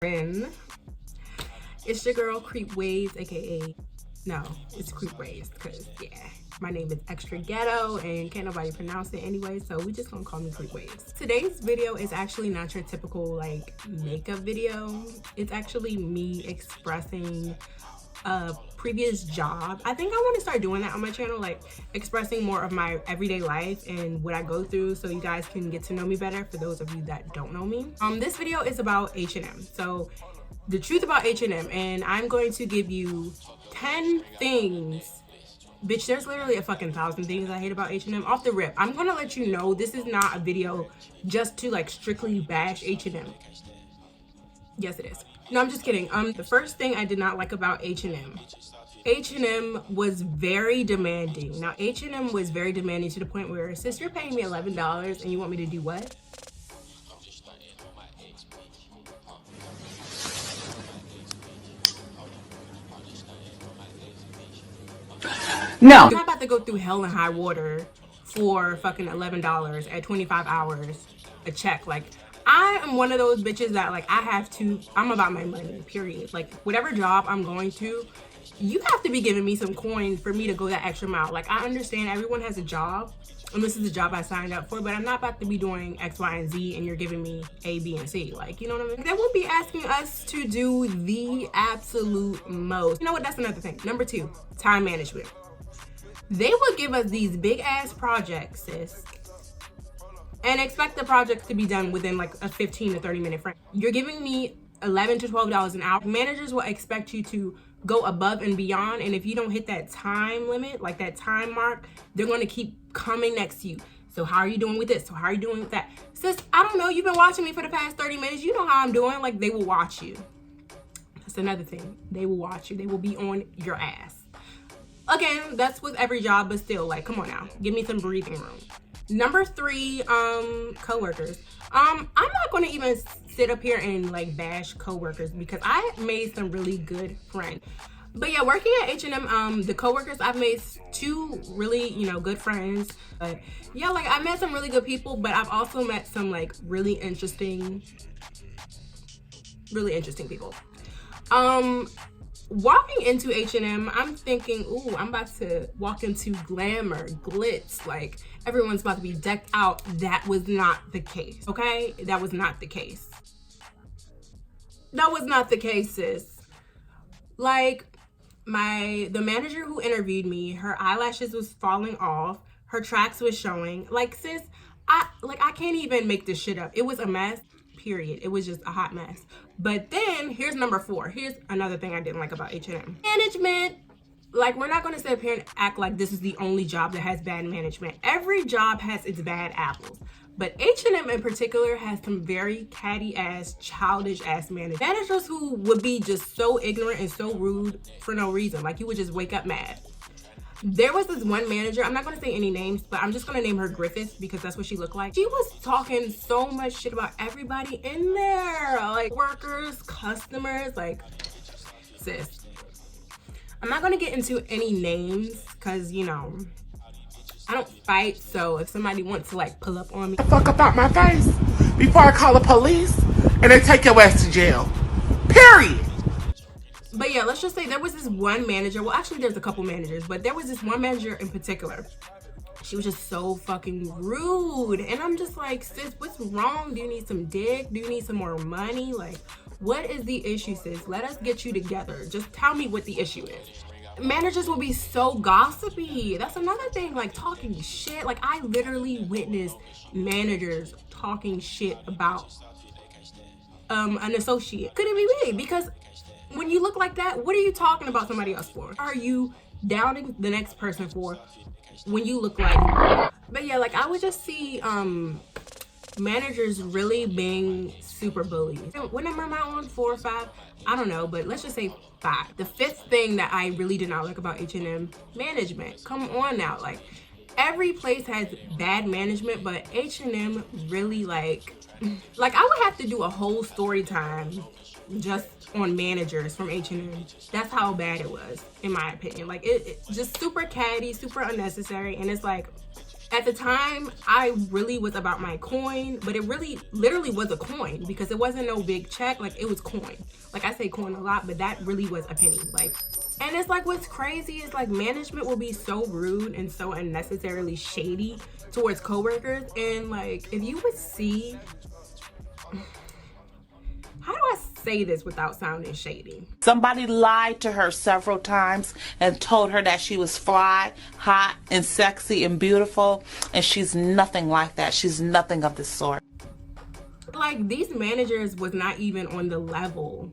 And it's your girl Creep Waves, aka no, it's Creep Waves because yeah, my name is extra ghetto and can't nobody pronounce it anyway, so we just gonna call me Creep Waves. Today's video is actually not your typical like makeup video. It's actually me expressing a previous job. I think I want to start doing that on my channel, like expressing more of my everyday life and what I go through, so you guys can get to know me better, for those of you that don't know me. This video is about H&M. So the truth about H&M, and I'm going to give you 10 things. Bitch, there's literally a fucking 1,000 things I hate about H&M. Off the rip, I'm gonna let you know this is not a video just to like strictly bash H&M. Yes, it is. No, I'm just kidding. The first thing I did not like about H&M was very demanding. Now, H&M was very demanding to the point where, sis, you're paying me $11 and you want me to do what? No. I'm not about to go through hell and high water for fucking $11 at 25 hours a check. Like, I am one of those bitches that like I'm about my money, period. Like whatever job I'm going to, you have to be giving me some coin for me to go that extra mile. Like I understand everyone has a job and this is the job I signed up for, but I'm not about to be doing X, Y, and Z and you're giving me A, B, and C. Like, you know what I mean? They will be asking us to do the absolute most. You know what? That's another thing. Number 2, time management. They will give us these big ass projects, sis, and expect the projects to be done within like a 15 to 30 minute frame. You're giving me $11 to $12 an hour. Managers will expect you to go above and beyond, and if you don't hit that time limit, like that time mark, they're going to keep coming next to you. So how are you doing with this? So how are you doing with that? Sis, I don't know. You've been watching me for the past 30 minutes. You know how I'm doing. Like, they will watch you. That's another thing. They will watch you. They will be on your ass. Again, that's with every job, but still, like, come on now. Give me some breathing room. Number 3, coworkers. I'm not going to even sit up here and like bash coworkers because I made some really good friends. But yeah, working at H&M, the coworkers, I've made 2 really, good friends. But yeah, like I met some really good people, but I've also met some like really interesting people. Walking into H&M, I'm thinking, ooh, I'm about to walk into glamour, glitz, like everyone's about to be decked out. That was not the case, okay? That was not the case. That was not the case, sis. Like, the manager who interviewed me, her eyelashes was falling off, her tracks was showing. Like, sis, I can't even make this shit up. It was a mess. Period. It was just a hot mess. But then here's number 4. Here's another thing I didn't like about H&M. Management. Like, we're not going to sit up here and act like this is the only job that has bad management. Every job has its bad apples. But H&M in particular has some very catty ass, childish ass managers. Managers who would be just so ignorant and so rude for no reason. Like, you would just wake up mad. There was this one manager, I'm not going to say any names, but I'm just going to name her Griffith because that's what she looked like. She was talking so much shit about everybody in there. Like workers, customers, like, sis. I'm not going to get into any names because, I don't fight. So if somebody wants to like pull up on me. Fuck up out my face before I call the police and they take your ass to jail. Period. But yeah, let's just say there was this one manager. Well, actually, there's a couple managers, but there was this one manager in particular. She was just so fucking rude. And I'm just like, sis, what's wrong? Do you need some dick? Do you need some more money? Like, what is the issue, sis? Let us get you together. Just tell me what the issue is. Managers will be so gossipy. That's another thing, like talking shit. Like, I literally witnessed managers talking shit about an associate. Could it be me? Because when you look like that, what are you talking about somebody else for? Are you downing the next person for when you look like? But yeah, like I would just see managers really being super bullies. What number am I on? 4 or 5? I don't know, but let's just say 5. The 5th thing that I really did not like about H&M, management. Come on now, like every place has bad management, but H&M really like I would have to do a whole story time just on managers from H&M. That's how bad it was, in my opinion. Like, it's just super catty, super unnecessary, and it's like, At the time, I really was about my coin, but it really literally was a coin because it wasn't no big check. Like, it was coin. Like, I say coin a lot, but that really was a penny. Like, and it's like, what's crazy is like management will be so rude and so unnecessarily shady towards coworkers. And like, if you would see, how do I say this without sounding shady? Somebody lied to her several times and told her that she was fly, hot, and sexy and beautiful, and she's nothing like that. She's nothing of the sort. Like, these managers was not even on the level.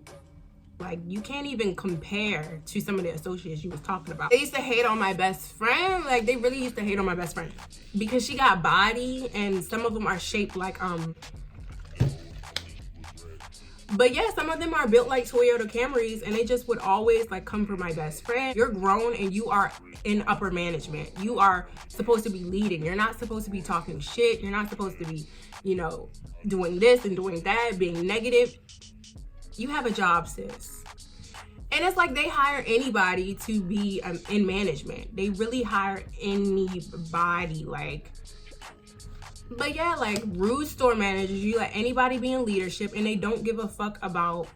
Like, you can't even compare to some of the associates you was talking about. They used to hate on my best friend. Like, they really used to hate on my best friend because she got body, and some of them are shaped like but yeah, some of them are built like Toyota Camrys, and they just would always like come for my best friend. You're grown and you are in upper management. You are supposed to be leading. You're not supposed to be talking shit. You're not supposed to be, you know, doing this and doing that, being negative. You have a job, sis. And it's like they hire anybody to be in management. They really hire anybody, like. But yeah, like rude store managers, you let anybody be in leadership and they don't give a fuck about,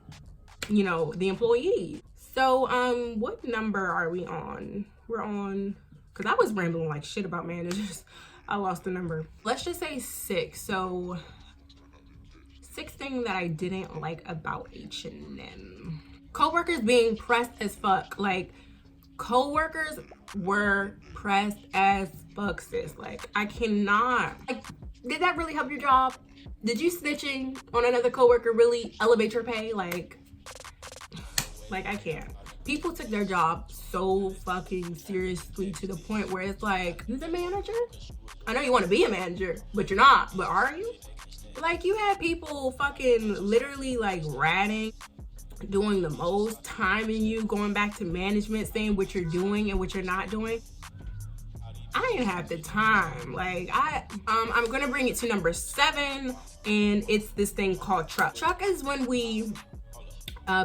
you know, the employees. So what number are we on? We're on, because I was rambling like shit about managers. I lost the number. Let's just say 6. So 6 things that I didn't like about H&M. Coworkers being pressed as fuck. Like, coworkers were pressed as fuck, sis. Like, I cannot. Like, did that really help your job? Did you snitching on another coworker really elevate your pay? Like I can't. People took their job so fucking seriously to the point where it's like, you the manager? I know you want to be a manager, but you're not. But are you? Like, you had people fucking literally like ratting, doing the most, timing you, going back to management, saying what you're doing and what you're not doing. I didn't have the time. Like, I'm gonna bring it to number 7, and it's this thing called truck. Truck is when we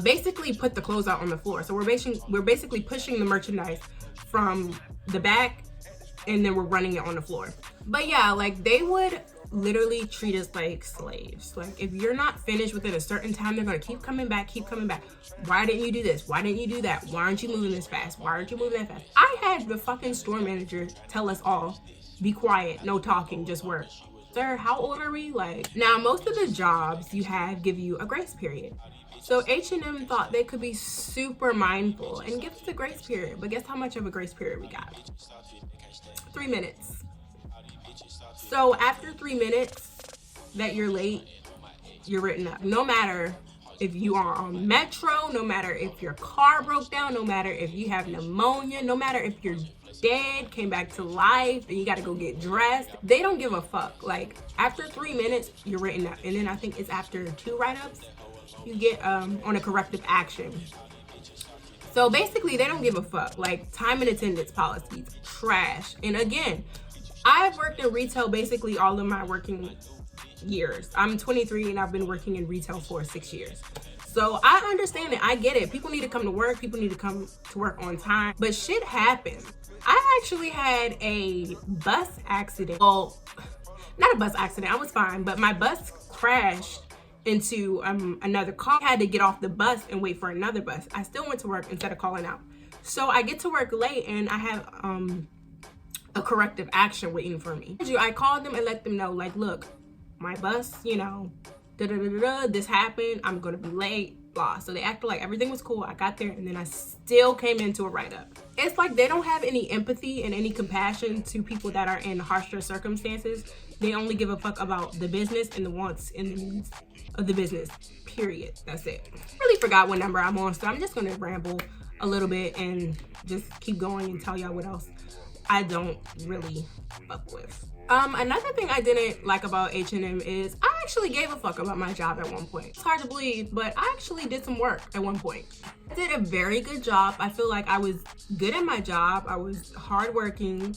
basically put the clothes out on the floor. So we're basically pushing the merchandise from the back, and then we're running it on the floor. But yeah, like, they would literally treat us like slaves. Like, if you're not finished within a certain time, they're gonna keep coming back. Why didn't you do this? Why didn't you do that? Why aren't you moving this fast? Why aren't you moving that fast? I had the fucking store manager tell us all, be quiet, no talking, just work. Sir, how old are we? Like, now most of the jobs you have give you a grace period. So H&M thought they could be super mindful and give us a grace period. But guess how much of a grace period we got? 3 minutes. So after 3 minutes that you're late, you're written up. No matter if you are on Metro, no matter if your car broke down, no matter if you have pneumonia, no matter if you're dead, came back to life, and you gotta go get dressed. They don't give a fuck. Like, after 3 minutes, you're written up. And then I think it's after 2 write-ups, you get on a corrective action. So basically, they don't give a fuck. Like, time and attendance policies, trash. And again, I've worked in retail basically all of my working years. I'm 23 and I've been working in retail for 6 years. So I understand it. I get it. People need to come to work. People need to come to work on time. But shit happens. I actually had a bus accident. Well, not a bus accident. I was fine. But my bus crashed into another car. I had to get off the bus and wait for another bus. I still went to work instead of calling out. So I get to work late and I have a corrective action waiting for me. I called them and let them know, like, look, my bus, you know, this happened, I'm gonna be late, blah. So they acted like everything was cool. I got there and then I still came into a write-up. It's like they don't have any empathy and any compassion to people that are in harsher circumstances. They only give a fuck about the business and the wants and the needs of the business, period. That's it. I really forgot what number I'm on, so I'm just gonna ramble a little bit and just keep going and tell y'all what else I don't really fuck with. Another thing I didn't like about H&M is I actually gave a fuck about my job at one point. It's hard to believe, but I actually did some work at one point. I did a very good job. I feel like I was good at my job. I was hardworking.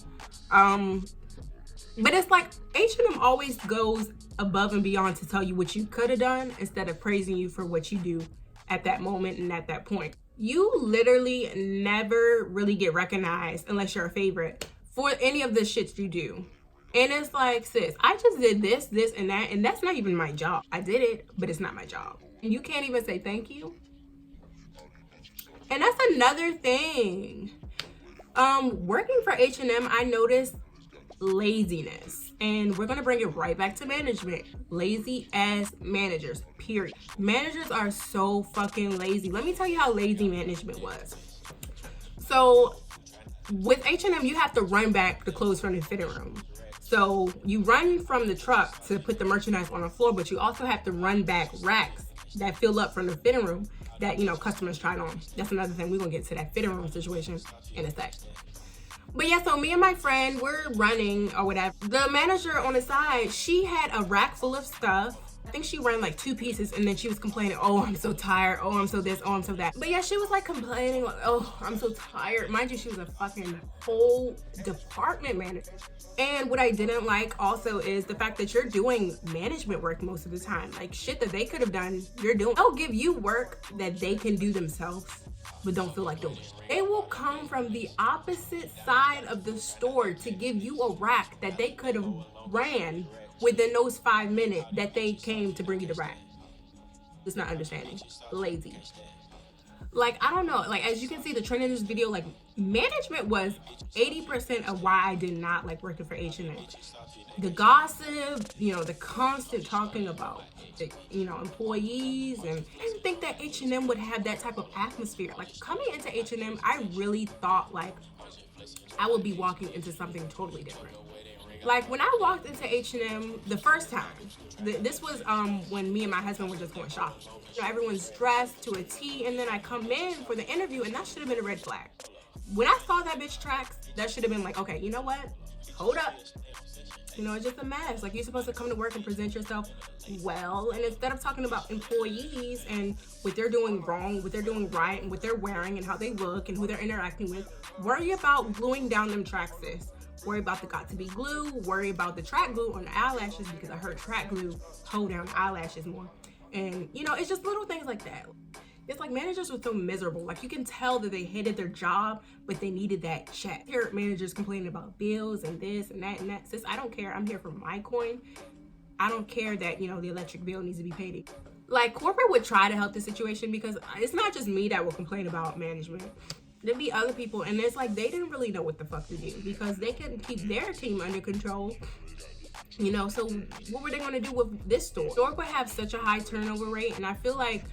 But it's like H&M always goes above and beyond to tell you what you could have done instead of praising you for what you do at that moment and at that point. You literally never really get recognized unless you're a favorite for any of the shits you do. And it's like, sis, I just did this, this, and that, and that's not even my job. I did it, but it's not my job. And you can't even say thank you. And that's another thing. Working for H&M, I noticed laziness. And we're gonna bring it right back to management. Lazy ass managers, period. Managers are so fucking lazy. Let me tell you how lazy management was. So with H&M, you have to run back the clothes from the fitting room. So you run from the truck to put the merchandise on the floor, but you also have to run back racks that fill up from the fitting room that, you know, customers tried on. That's another thing. We're gonna get to that fitting room situation in a sec. But yeah, so me and my friend, we're running or whatever. The manager on the side, she had a rack full of stuff. I think she ran like 2 pieces, and then she was complaining, oh, I'm so tired, oh, I'm so this, oh, I'm so that. But yeah, she was like complaining, like, oh, I'm so tired. Mind you, she was a fucking whole department manager. And what I didn't like also is the fact that you're doing management work most of the time. Like shit that they could have done, you're doing. They'll give you work that they can do themselves, but don't feel like doing. They will come from the opposite side of the store to give you a rack that they could have ran within those 5 minutes that they came to bring you the rack. It's not understanding. Lazy. Like, I don't know. Like, as you can see, the trend in this video, like, management was 80% of why I did not like working for H&M. The gossip, you know, the constant talking about, you know, employees, and I didn't think that H&M would have that type of atmosphere. Like, coming into H&M, I really thought, like, I would be walking into something totally different. Like when I walked into H&M the first time, this was when me and my husband were just going shopping. You know, everyone's dressed to a T, and then I come in for the interview, and that should have been a red flag. When I saw that bitch tracks, that should have been like, okay, you know what? Hold up. You know, it's just a mess. Like, you're supposed to come to work and present yourself well, and instead of talking about employees and what they're doing wrong, what they're doing right, and what they're wearing and how they look and who they're interacting with, worry about gluing down them tracks, sis. Worry about the got-to-be glue. Worry about the track glue on the eyelashes, because I heard track glue hold down eyelashes more. And, you know, it's just little things like that. It's like managers were so miserable. Like, you can tell that they hated their job, but they needed that check. I hear managers complaining about bills and this and that and that. Sis, I don't care. I'm here for my coin. I don't care that, you know, the electric bill needs to be paid. Like, corporate would try to help the situation, because it's not just me that will complain about management. There'd be other people, and it's like they didn't really know what the fuck to do, because they couldn't keep their team under control. You know, so what were they going to do with this store? The store would have such a high turnover rate, and I feel like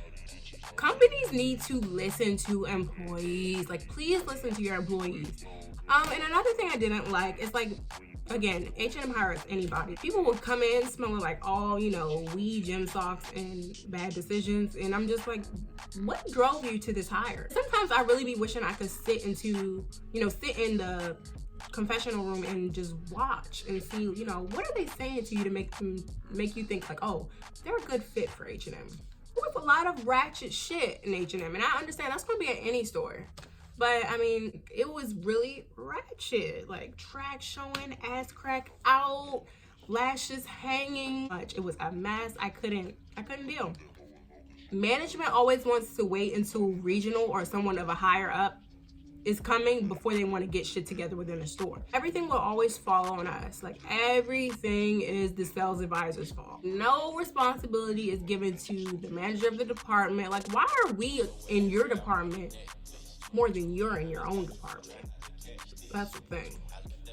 companies need to listen to employees. Like, please listen to your employees. And another thing I didn't like is, like, again, H&M hires anybody. People will come in smelling like all, you know, weed, gym socks, and bad decisions. And I'm just like, what drove you to this hire? Sometimes I really be wishing I could sit in the confessional room and just watch and see, you know, what are they saying to you to make you think like, oh, they're a good fit for H&M. With a lot of ratchet shit in H&M, and I understand that's gonna be at any store. But I mean, it was really ratchet. Like, track showing, ass crack out, lashes hanging. It was a mess. I couldn't deal. Management always wants to wait until regional or someone of a higher up is coming before they want to get shit together within the store. Everything will always fall on us. Like, everything is the sales advisor's fault. No responsibility is given to the manager of the department. Like, why are we in your department more than you're in your own department? That's the thing.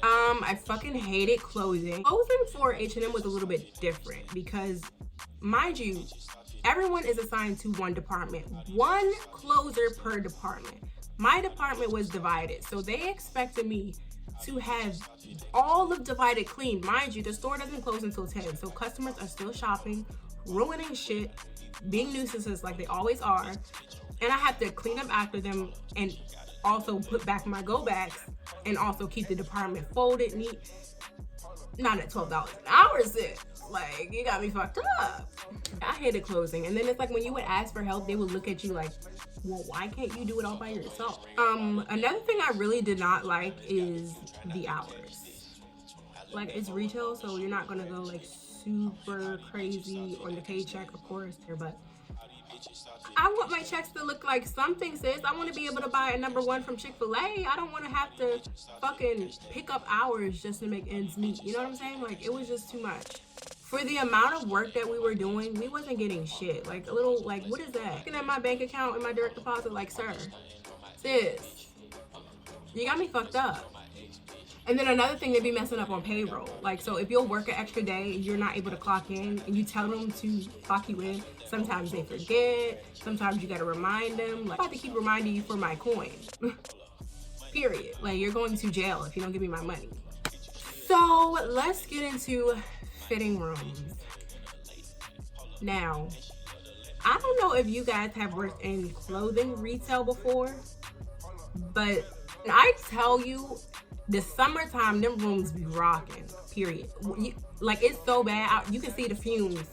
I fucking hated closing. Closing for H&M was a little bit different because, mind you, everyone is assigned to one department. One closer per department. My department was divided, so they expected me to have all of divided clean. Mind you, the store doesn't close until 10, so customers are still shopping, ruining shit, being nuisances like they always are, and I have to clean up after them and also put back my go bags and also keep the department folded neat. Not at $12 an hour, sis. Like, you got me fucked up. I hated closing. And then it's like when you would ask for help, they would look at you like, well, why can't you do it all by yourself? Another thing I really did not like is the hours. Like, it's retail, so you're not gonna go like super crazy on the paycheck, of course, but I want my checks to look like something, sis. I want to be able to buy a #1 from Chick-fil-A. I don't want to have to fucking pick up hours just to make ends meet. You know what I'm saying? Like, it was just too much. For the amount of work that we were doing, we wasn't getting shit. Like, a little, like, what is that? Looking at my bank account and my direct deposit, like, sir, sis, you got me fucked up. And then another thing, they be messing up on payroll. Like, so if you'll work an extra day and you're not able to clock in and you tell them to clock you in, sometimes they forget. Sometimes you gotta remind them. Like, I'm about to keep reminding you for my coin. Period. Like, you're going to jail if you don't give me my money. So let's get into fitting rooms. Now, I don't know if you guys have worked in clothing retail before, but I tell you, the summertime, them rooms be rocking, period. Like, it's so bad. You can see the fumes.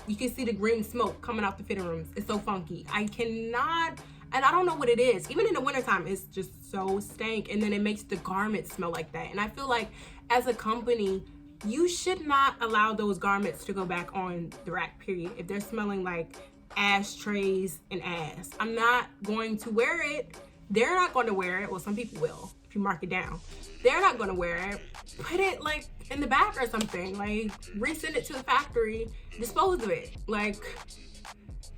You can see the green smoke coming out the fitting rooms. It's so funky. I cannot, and I don't know what it is. Even in the wintertime, it's just so stank. And then it makes the garments smell like that. And I feel like as a company, you should not allow those garments to go back on the rack, period. If they're smelling like ashtrays and ass, I'm not going to wear it. They're not going to wear it. Well, some people will, if you mark it down. They're not going to wear it. Put it like in the back or something. Like, resend it to the factory, dispose of it. Like,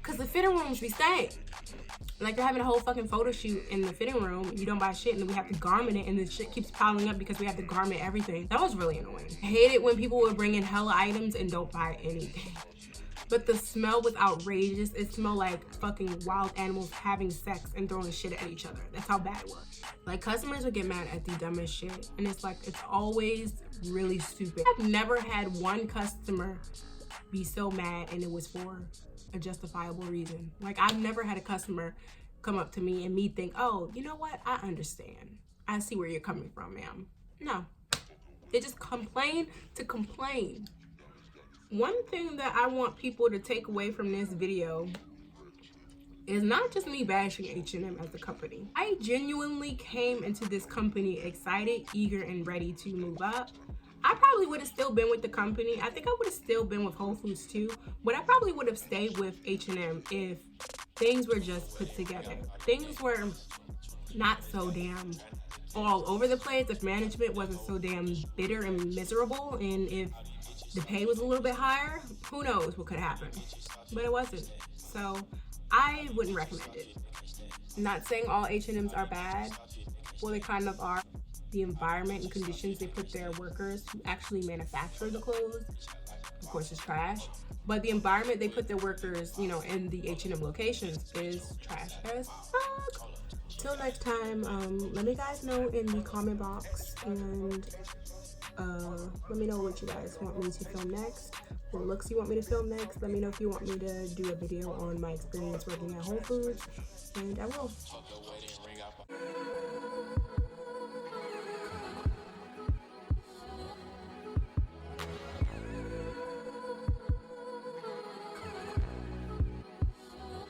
because the fitting rooms be stank. Like, you're having a whole fucking photo shoot in the fitting room. You don't buy shit, and then we have to garment it, and the shit keeps piling up because we have to garment everything. That was really annoying. I hate it when people would bring in hella items and don't buy anything. But the smell was outrageous. It smelled like fucking wild animals having sex and throwing shit at each other. That's how bad it was. Like, customers would get mad at the dumbest shit. And it's like, it's always really stupid. I've never had one customer be so mad and it was for a justifiable reason. Like, I've never had a customer come up to me and me think, oh, you know what? I understand. I see where you're coming from, ma'am. No. They just complain to complain. One thing that I want people to take away from this video is not just me bashing H&M as a company. I genuinely came into this company excited, eager, and ready to move up. I probably would have still been with the company. I think I would have still been with Whole Foods too, but I probably would have stayed with H&M if things were just put together. Things were not so damn all over the place, if management wasn't so damn bitter and miserable, and if the pay was a little bit higher, who knows what could happen. But it wasn't. So I wouldn't recommend it. I'm not saying all H&Ms are bad. Well, they kind of are. The environment and conditions they put their workers who actually manufacture the clothes, of course, is trash. But the environment they put their workers, you know, in the H&M locations is trash as fuck. Till next time, let me guys know in the comment box, and let me know what you guys want me to film next, what looks you want me to film next. Let me know if you want me to do a video on my experience working at Whole Foods, and I will.